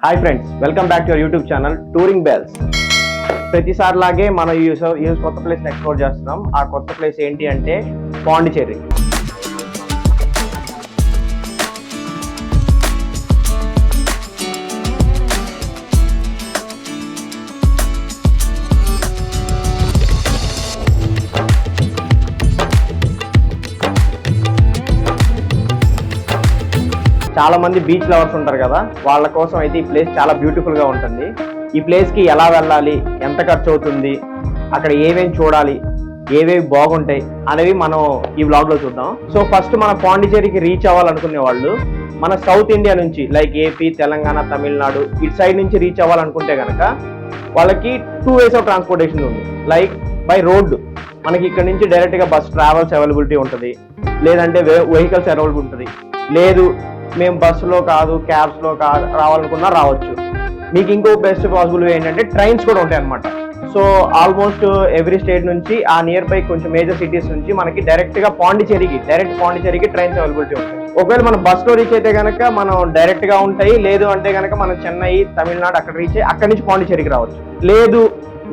Hi friends, welcome back to your YouTube channel Touring Bells. ప్రతిసారి లాగే మనం ఈ కొత్త ప్లేస్ ఎక్స్ప్లోర్ చేస్తున్నాం. ఆ కొత్త ప్లేస్ ఏంటి అంటే పాండిచేరి. చాలా మంది బీచ్ లవర్స్ ఉంటారు కదా, వాళ్ళ కోసం అయితే ఈ ప్లేస్ చాలా బ్యూటిఫుల్ గా ఉంటుంది. ఈ ప్లేస్ కి ఎలా వెళ్ళాలి, ఎంత ఖర్చు అవుతుంది, అక్కడ ఏమేమి చూడాలి, ఏవేవి బాగుంటాయి అనేవి మనం ఈ వ్లాగ్ లో చూద్దాం. సో ఫస్ట్ మన పాండిచేరికి రీచ్ అవ్వాలనుకునే వాళ్ళు మన సౌత్ ఇండియా నుంచి లైక్ ఏపీ, తెలంగాణ, తమిళనాడు ఇటు సైడ్ నుంచి రీచ్ అవ్వాలనుకుంటే కనుక వాళ్ళకి 2 ways ఆఫ్ ట్రాన్స్పోర్టేషన్ ఉంది. లైక్ బై రోడ్, మనకి ఇక్కడ నుంచి డైరెక్ట్ గా బస్ ట్రావెల్స్ అవైలబిలిటీ ఉంటుంది, లేదంటే వెహికల్స్ అవైలబుల్ ఉంటుంది. లేదు మేము బస్సులో కాదు క్యాబ్స్లో కాదు రావాలనుకున్నా రావచ్చు. మీకు ఇంకో బెస్ట్ పాసిబుల్ ఏంటంటే ట్రైన్స్ కూడా ఉంటాయి అనమాట. సో ఆల్మోస్ట్ ఎవ్రీ స్టేట్ నుంచి ఆ నియర్ బై కొంచెం మేజర్ సిటీస్ నుంచి మనకి డైరెక్ట్ పాండిచేరికి ట్రైన్స్ అవైలబిలిటీ ఉంటాయి. ఒకవేళ మనం బస్సులో రీచ్ అయితే కనుక మనం డైరెక్ట్ గా ఉంటాయి. లేదు అంటే కనుక మనం చెన్నై, తమిళనాడు అక్కడ రీచ్ అయ్యి అక్కడి నుంచి పాండిచేరికి రావచ్చు. లేదు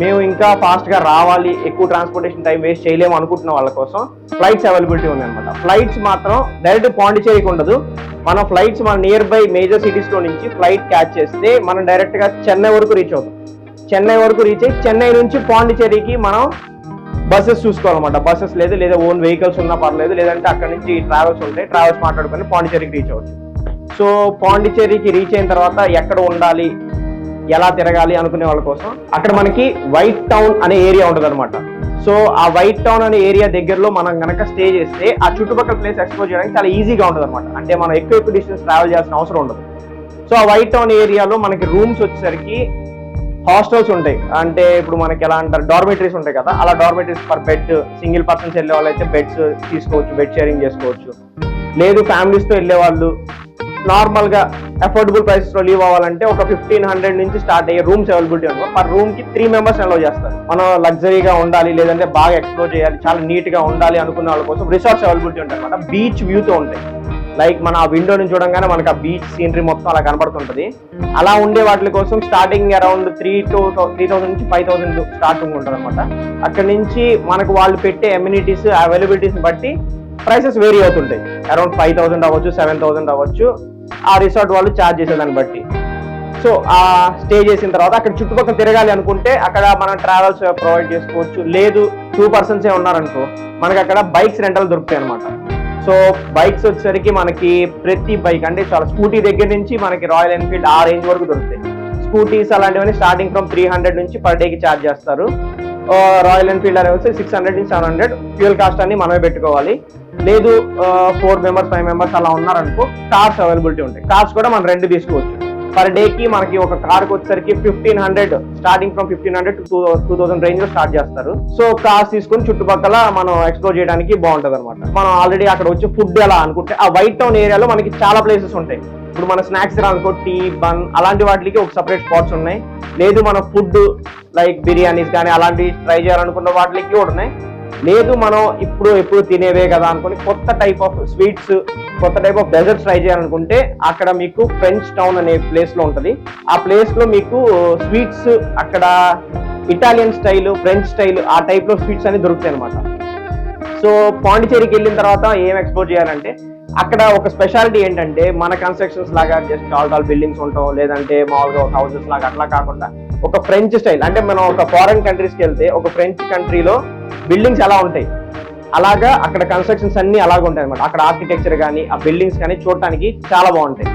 మేము ఇంకా ఫాస్ట్ గా రావాలి, ఎక్కువ ట్రాన్స్పోర్టేషన్ టైం వేస్ట్ చేయలేము అనుకుంటున్న వాళ్ళ కోసం ఫ్లైట్స్ అవైలబిలిటీ ఉంది అనమాట. ఫ్లైట్స్ మాత్రం డైరెక్ట్ పాండిచేరికి ఉండదు. మన ఫ్లైట్స్ మన నియర్ బై మేజర్ సిటీస్ లో నుంచి ఫ్లైట్ క్యాచ్ చేస్తే మనం డైరెక్ట్ గా చెన్నై వరకు రీచ్ అవుతాం. చెన్నై వరకు రీచ్ అయ్యి చెన్నై నుంచి పాండిచేరికి మనం బస్సెస్ చూసుకోవాలన్నమాట. బస్సెస్ లేదు, లేదా ఓన్ వెహికల్స్ ఉన్నా పర్లేదు, లేదంటే అక్కడ నుంచి ట్రావెల్స్ ఉంటాయి, ట్రావెల్స్ మాట్లాడుకొని పాండిచేరికి రీచ్ అవ్వచ్చు. సో పాండిచేరికి రీచ్ అయిన తర్వాత ఎక్కడ ఉండాలి, ఎలా తిరగాలి అనుకునే వాళ్ళ కోసం అక్కడ మనకి వైట్ టౌన్ అనే ఏరియా ఉంటుంది అనమాట. సో ఆ వైట్ టౌన్ అనే ఏరియా దగ్గరలో మనం కనుక స్టే చేస్తే ఆ చుట్టుపక్కల ప్లేస్ ఎక్స్ప్లోర్ చేయడానికి చాలా ఈజీగా ఉంటుంది అనమాట. అంటే మనం ఎక్కువ డిస్టెన్స్ ట్రావెల్ చేయాల్సిన అవసరం ఉండదు. సో ఆ వైట్ టౌన్ ఏరియాలో మనకి రూమ్స్ వచ్చేసరికి హాస్టల్స్ ఉంటాయి. అంటే ఇప్పుడు మనకి ఎలా అంటారు, డార్మెటరీస్ ఉంటాయి కదా, అలా dormitories per bed, single persons వెళ్ళే వాళ్ళు అయితే బెడ్స్ తీసుకోవచ్చు, బెడ్ షేరింగ్ చేసుకోవచ్చు. లేదు ఫ్యామిలీస్తో వెళ్ళే వాళ్ళు నార్మల్ గా అఫోర్డబుల్ ప్రైసెస్ లో లీవ్ అవ్వాలంటే ఒక 1500 నుంచి స్టార్ట్ అయ్యే రూమ్స్ అవైలబిలిటీ ఉంది. పర్ రూమ్ కి 3 members అలౌ చేస్తారు. మనం లగ్జరీగా ఉండాలి, లేదంటే బాగా ఎక్స్ప్లోర్ చేయాలి, చాలా నీట్ గా ఉండాలి అనుకున్న వాళ్ళ కోసం రిసార్ట్స్ అవైలబిలిటీ ఉంటాయి అనమాట. బీచ్ వ్యూతో ఉంటాయి. లైక్ మన ఆ విండో నుంచి చూడంగానే మనకు ఆ బీచ్ సీనరీ మొత్తం అలా కనబడుతుంటది. అలా ఉండే వాటి కోసం స్టార్టింగ్ అరౌండ్ 3000 నుంచి 5000 స్టార్టింగ్ ఉంటుంది అనమాట. అక్కడ నుంచి మనకు వాళ్ళు పెట్టే ఎమ్యూనిటీస్ అవైలబిలిటీస్ బట్టి ప్రైసెస్ వేరీ అవుతుంటాయి. అరౌండ్ 5000 అవ్వచ్చు, 7000 అవ్వచ్చు, ఆ రిసార్ట్ వాళ్ళు ఛార్జ్ చేసేదాన్ని బట్టి. సో ఆ స్టే చేసిన తర్వాత అక్కడ చుట్టుపక్కల తిరగాలి అనుకుంటే అక్కడ మనం ట్రావెల్స్ ప్రొవైడ్ చేసుకోవచ్చు. లేదు 2 persons ఉన్నారనుకో మనకి అక్కడ బైక్స్ రెంటల్ దొరుకుతాయి అనమాట. సో బైక్స్ వచ్చేసరికి మనకి ప్రతి బైక్ అంటే చాలా స్కూటీ దగ్గర నుంచి మనకి రాయల్ ఎన్ఫీల్డ్ ఆ రేంజ్ వరకు దొరుకుతాయి. స్కూటీస్ అలాంటివన్నీ స్టార్టింగ్ ఫ్రమ్ 300 నుంచి పర్ డేకి ఛార్జ్ చేస్తారు. రాయల్ ఎన్ఫీల్డ్ అనేది వస్తే 600 నుంచి 700. ఫ్యూయల్ కాస్ట్ అన్ని మనమే పెట్టుకోవాలి. లేదు 4 members 5 members అలా ఉన్నారనుకో కార్స్ అవైలబిలిటీ ఉంటాయి. కార్స్ కూడా మనం రెంట్ తీసుకోవచ్చు. పర్ డేకి మనకి ఒక కార్కి వచ్చేసరికి 1500, స్టార్టింగ్ ఫ్రమ్ 1500 to 2000 రేంజ్ లో స్టార్ట్ చేస్తారు. సో కార్స్ తీసుకొని చుట్టుపక్కల మనం ఎక్స్ప్లోర్ చేయడానికి బాగుంటది అనమాట. మనం ఆల్రెడీ అక్కడ వచ్చి ఫుడ్ ఎలా అనుకుంటే ఆ వైట్ టౌన్ ఏరియాలో మనకి చాలా ప్లేసెస్ ఉంటాయి. ఇప్పుడు మన స్నాక్స్ తినాలనుకో టీ, బన్ అలాంటి వాటికి ఒక సపరేట్ స్పాట్స్ ఉన్నాయి. లేదు మన ఫుడ్ లైక్ బిర్యానీస్ కానీ అలాంటివి ట్రై చేయాలనుకున్న వాటికి కూడా ఉన్నాయి. లేదు మనం ఎప్పుడు తినేవే కదా అనుకుని కొత్త టైప్ ఆఫ్ స్వీట్స్, కొత్త టైప్ ఆఫ్ డెజర్ట్స్ ట్రై చేయాలనుకుంటే అక్కడ మీకు ఫ్రెంచ్ టౌన్ అనే ప్లేస్ లో ఉంటుంది. ఆ ప్లేస్ లో మీకు స్వీట్స్ అక్కడ ఇటాలియన్ స్టైల్, ఫ్రెంచ్ స్టైల్ ఆ టైప్ లో స్వీట్స్ అన్ని దొరుకుతాయి అనమాట. సో పాండిచేరికి వెళ్ళిన తర్వాత ఏం ఎక్స్ప్లోర్ చేయాలంటే అక్కడ ఒక స్పెషాలిటీ ఏంటంటే మన కన్స్ట్రక్షన్స్ లాగా జస్ట్ టాల్ బిల్డింగ్స్ ఉంటాం, లేదంటే మామూలుగా ఒక హౌసెస్ లాగా అట్లా కాకుండా ఒక ఫ్రెంచ్ స్టైల్. అంటే మనం ఒక ఫారెన్ కంట్రీస్కి వెళ్తే ఒక ఫ్రెంచ్ కంట్రీలో బిల్డింగ్స్ ఎలా ఉంటాయి అలాగా అక్కడ కన్స్ట్రక్షన్స్ అన్ని అలాగే ఉంటాయి అనమాట. అక్కడ ఆర్కిటెక్చర్ కానీ ఆ బిల్డింగ్స్ కానీ చూడటానికి చాలా బాగుంటాయి.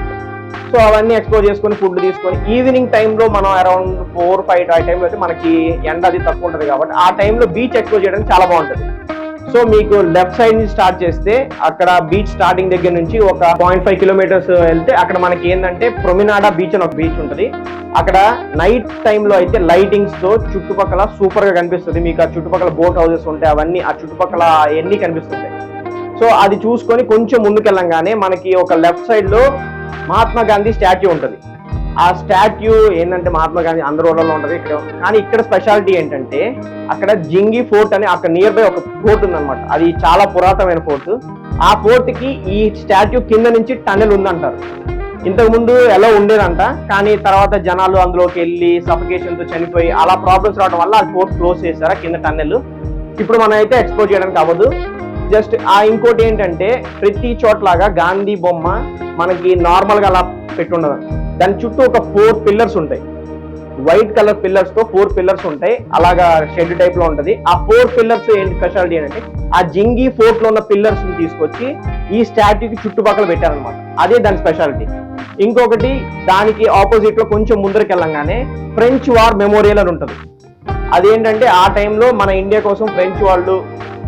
సో అవన్నీ ఎక్స్ప్లోర్ చేసుకొని ఫుడ్ తీసుకొని ఈవినింగ్ టైంలో మనం అరౌండ్ 4-5 ఆ టైంలో అయితే మనకి ఎండ అది తక్కువ ఉంటుంది కాబట్టి ఆ టైంలో బీచ్ ఎక్స్ప్లోర్ చేయడానికి చాలా బాగుంటుంది. సో మీకు లెఫ్ట్ సైడ్ నుంచి స్టార్ట్ చేస్తే అక్కడ బీచ్ స్టార్టింగ్ దగ్గర నుంచి ఒక 0.5 kilometers వెళ్తే అక్కడ మనకి ఏంటంటే ప్రొమినాడా బీచ్ అని ఒక బీచ్ ఉంటుంది. అక్కడ నైట్ టైంలో అయితే లైటింగ్స్ తో చుట్టుపక్కల సూపర్ గా కనిపిస్తుంది. మీకు ఆ చుట్టుపక్కల బోట్ హౌసెస్ ఉంటాయి, అవన్నీ ఆ చుట్టుపక్కల ఎన్ని కనిపిస్తుంటాయి. సో అది చూసుకొని కొంచెం ముందుకెళ్ళంగానే మనకి ఒక లెఫ్ట్ సైడ్ లో మహాత్మా గాంధీ స్టాచ్యూ ఉంటుంది. ఆ స్టాట్యూ ఏంటంటే మహాత్మా గాంధీ అందరి ఊళ్ళలో ఉంటుంది ఇక్కడ. కానీ ఇక్కడ స్పెషాలిటీ ఏంటంటే అక్కడ జింగి ఫోర్ట్ అని అక్కడ నియర్ బై ఒక ఫోర్ట్ ఉందన్నమాట. అది చాలా పురాతనమైన ఫోర్ట్. ఆ ఫోర్ట్ కి ఈ స్టాట్యూ కింద నుంచి టనెల్ ఉందంటారు. ఇంతకు ముందు ఎలా ఉండేదంట, కానీ తర్వాత జనాలు అందులోకి వెళ్ళి సఫికేషన్ తో చనిపోయి అలా ప్రాబ్లమ్స్ రావడం వల్ల అది పోర్ట్ క్లోజ్ చేశారు కింద టన్నెల్. ఇప్పుడు మనం అయితే ఎక్స్ప్లోర్ చేయడానికి అవ్వదు. జస్ట్ ఇంకోటి ఏంటంటే ప్రతి చోట్లాగా గాంధీ బొమ్మ మనకి నార్మల్ గా అలా పెట్టుండదు. దాని చుట్టూ ఒక 4 పిల్లర్స్ ఉంటాయి, వైట్ కలర్ పిల్లర్స్ తో 4 పిల్లర్స్ ఉంటాయి. అలాగా షెడ్ టైప్ లో ఉంటది. ఆ 4 పిల్లర్స్ ఏంటి స్పెషాలిటీ అంటే ఆ జింగి ఫోర్ట్ లో ఉన్న పిల్లర్స్ ని తీసుకొచ్చి ఈ స్టాట్యూకి చుట్టుపక్కల పెట్టారనమాట. అదే దాని స్పెషాలిటీ. ఇంకొకటి దానికి ఆపోజిట్ లో కొంచెం ముందరికి వెళ్ళంగానే ఫ్రెంచ్ వార్ మెమోరియల్ అని ఉంటుంది. అదేంటంటే ఆ టైంలో మన ఇండియా కోసం ఫ్రెంచ్ వాళ్ళు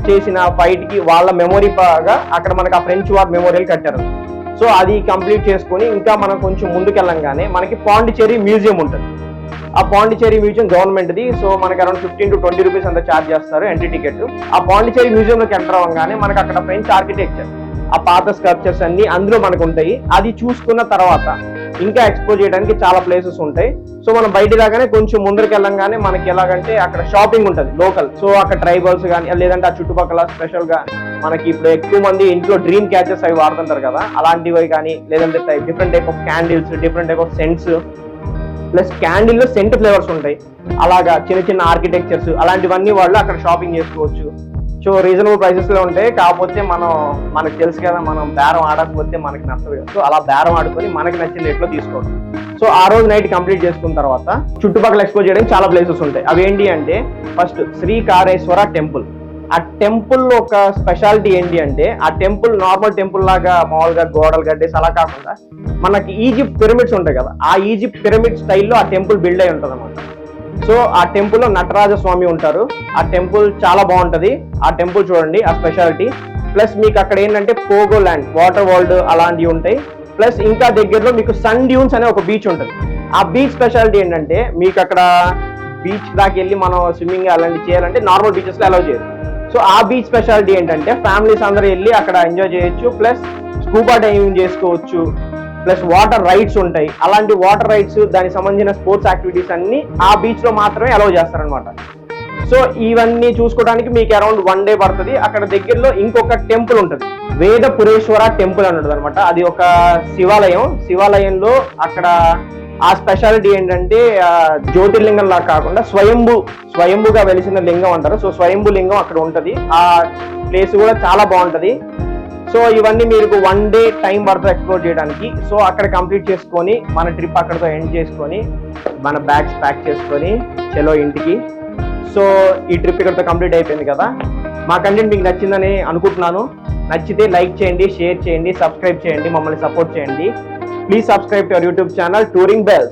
చేసిన ఫైట్ కి వాళ్ళ మెమోరీగా అక్కడ మనకి ఆ ఫ్రెంచ్ వార్ మెమోరియల్ కట్టారు. సో అది కంప్లీట్ చేసుకుని ఇంకా మనం కొంచెం ముందుకెళ్ళంగానే మనకి పాండిచేరి మ్యూజియం ఉంటుంది. ఆ పాండిచేరి మ్యూజియం గవర్నమెంట్ది. సో మనకి అరౌండ్ 15 to 20 రూపీస్ అంతా ఛార్జ్ చేస్తారు ఎంట్రీ టికెట్. ఆ పాండిచేరి మ్యూజియంలోకి ఎంటర్ అవ్వగానే మనకి అక్కడ ఫ్రెంచ్ ఆర్కిటెక్చర్, ఆ పాత స్కల్ప్చర్స్ అన్ని అందులో మనకు ఉంటాయి. అది చూసుకున్న తర్వాత ఇంకా ఎక్స్ప్లోర్ చేయడానికి చాలా ప్లేసెస్ ఉంటాయి. సో మనం బయట రాగానే కొంచెం ముందరికి వెళ్ళంగానే మనకి ఎలాగంటే అక్కడ షాపింగ్ ఉంటుంది లోకల్. సో అక్కడ ట్రైబల్స్ కానీ లేదంటే ఆ చుట్టుపక్కల స్పెషల్ గా మనకి ఇప్పుడు ఎక్కువ మంది ఇంట్లో డ్రీమ్ క్యాచెస్ అవి వాడుతుంటారు కదా, అలాంటివి కానీ లేదంటే different type of candles, different type of scents, plus క్యాండిల్లో సెంట్ ఫ్లేవర్స్ ఉంటాయి. అలాగా చిన్న చిన్న ఆర్కిటెక్చర్స్ అలాంటివన్నీ వాళ్ళు అక్కడ షాపింగ్ చేసుకోవచ్చు. సో రీజనబుల్ ప్రైసెస్ లో ఉంటాయి. కాకపోతే మనకు తెలుసు కదా, మనం బేరం ఆడకపోతే మనకి నచ్చదు కదా. సో అలా బేరం ఆడుకొని మనకి నచ్చిన రేట్లో తీసుకోవడం. సో ఆ రోజు నైట్ కంప్లీట్ చేసుకున్న తర్వాత చుట్టుపక్కల ఎక్స్ప్లోర్ చేయడానికి చాలా ప్లేసెస్ ఉంటాయి. అవి ఏంటి అంటే ఫస్ట్ శ్రీకారేశ్వర టెంపుల్. ఆ టెంపుల్ ఒక స్పెషాలిటీ ఏంటి అంటే ఆ టెంపుల్ నార్మల్ టెంపుల్ లాగా మామూలుగా గోడలు కట్టేసి అలా కాకుండా మనకి ఈజిప్ట్ పిరమిడ్స్ ఉంటాయి కదా, ఆ ఈజిప్ట్ పిరమిడ్ స్టైల్లో ఆ టెంపుల్ బిల్డ్ అయి ఉంటుంది అన్నమాట. సో ఆ టెంపుల్లో నటరాజ స్వామి ఉంటారు. ఆ టెంపుల్ చాలా బాగుంటది. ఆ టెంపుల్ చూడండి, ఆ స్పెషాలిటీ. ప్లస్ మీకు అక్కడ ఏంటంటే పోగో ల్యాండ్, వాటర్ వరల్డ్ అలాంటివి ఉంటాయి. ప్లస్ ఇంకా దగ్గరలో మీకు సన్ డ్యూన్స్ అనే ఒక బీచ్ ఉంటుంది. ఆ బీచ్ స్పెషాలిటీ ఏంటంటే మీకు అక్కడ బీచ్ దాకా వెళ్ళి మనం స్విమ్మింగ్ అలాంటివి చేయాలంటే నార్మల్ బీచెస్ లో అలౌ చేయరు. సో ఆ బీచ్ స్పెషాలిటీ ఏంటంటే ఫ్యామిలీస్ అందరూ వెళ్ళి అక్కడ ఎంజాయ్ చేయొచ్చు, ప్లస్ స్కూబా డైవింగ్ చేసుకోవచ్చు, ప్లస్ వాటర్ రైడ్స్ ఉంటాయి. అలాంటి వాటర్ రైడ్స్ దానికి సంబంధించిన స్పోర్ట్స్ యాక్టివిటీస్ అన్ని ఆ బీచ్ లో మాత్రమే అలౌ చేస్తారనమాట. సో ఇవన్నీ చూసుకోవడానికి మీకు అరౌండ్ 1 day పడుతుంది. అక్కడ దగ్గరలో ఇంకొక టెంపుల్ ఉంటుంది, వేదపురేశ్వర టెంపుల్ అని ఉంటుంది అనమాట. అది ఒక శివాలయం. శివాలయంలో అక్కడ ఆ స్పెషాలిటీ ఏంటంటే జ్యోతిర్లింగం లాగా కాకుండా స్వయంభుగా వెలిసిన లింగం అంటారు. సో స్వయంభు లింగం అక్కడ ఉంటది. ఆ ప్లేస్ కూడా చాలా బాగుంటది. సో ఇవన్నీ మీకు 1 day టైం పడుతుంది ఎక్స్ప్లోర్ చేయడానికి. సో అక్కడ కంప్లీట్ చేసుకొని మన ట్రిప్ అక్కడతో ఎండ్ చేసుకొని మన బ్యాగ్స్ ప్యాక్ చేసుకొని చలో ఇంటికి. సో ఈ ట్రిప్ ఇక్కడతో కంప్లీట్ అయిపోయింది కదా. మా కంటెంట్ మీకు నచ్చిందని అనుకుంటున్నాను. నచ్చితే లైక్ చేయండి, షేర్ చేయండి, సబ్స్క్రైబ్ చేయండి, మమ్మల్ని సపోర్ట్ చేయండి. Please subscribe to our YouTube channel Touring bells.